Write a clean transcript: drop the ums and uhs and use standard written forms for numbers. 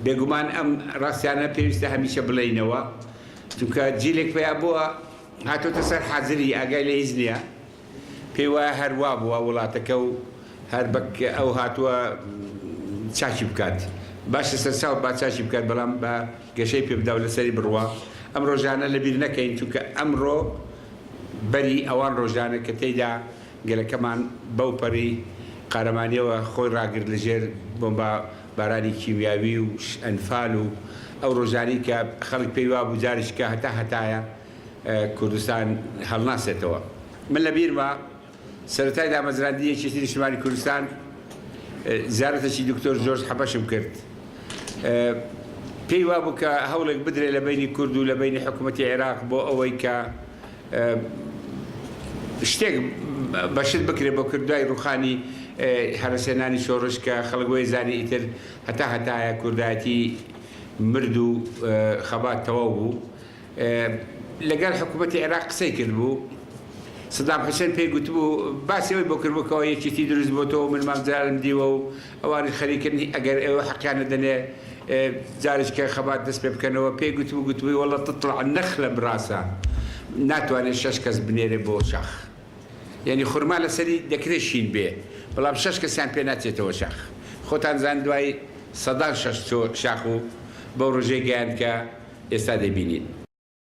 بێگومان ئەم ڕاستیانە پێویستە هەمیشە بڵێینەوە چونکە جیلێک پێیا بووە هاتۆتە سەر حازری ئاگای لە هیچ نییە پێی وایە هەروا بووە وڵاتەکە و هەر ئەو هاتووە چاکی بکات باشە سەرچاو با چاکی بکات بەڵام بە گەشەی پێ بداو لەسەری بڕوە ئەم ڕۆژانە لەبیر نەکەین چونکە ئەمڕۆ بەری ئەوان ڕۆژانە کە تێیدا گەلەکەمان بەو پەری قارەمانیەوە خۆی ڕاگرت لەژێر بۆمبا بارانی کیمیاوی و ئەنفال و ئەو ڕۆژانی کە خەڵک پێی وا بوو جاریشکە هەتایە کوردستان هەڵناسێتەوە من لە بیرمە سەرەتای دامەزراندنی یەکێتی نیشتیمانی کوردستان زیارەتێکی دکتۆر جۆرج حەبەشم کرد پێی وا بوو کە هەوڵێک بدرێ لە بینی کورد و لە بینی حکوومەتی عێراق بۆ ئەوەی کە شتێک بەشت بکرێت بۆ کردوای ڕوخانی هەرسێنانی شۆڕش کە خەڵگوی زانی ئیتر هەتایە کوردایەتی مرد و خەبات تەواو بوو لەگەڵ حکوومەتی عێراق قسەی کرد بوو سەدام حوسێن پێی گوتبوو باسی ئەوەی بۆ کردبووکەوە یەکێتی دروست بۆتەوە من مامزارم دیوە و ئەوانی خەریکردنی ئەگەر ئێوە حەقیانە دەنێ جارێککە خەبات دەست پێ بکەنەوە پێی گوتبووی وەڵە تطلع نەخلە براسە ناتوانێت 6 کەس بنێرێ بۆ شاخ یعنی خورما لەسەری دەکرێت شین بێ بەڵام 6 کەسیان پێ ناچێتەوە شاخ خۆتان زان دوای 6 شاخ و بەو ڕۆژەی گەیاند کە ئێستا دەبینین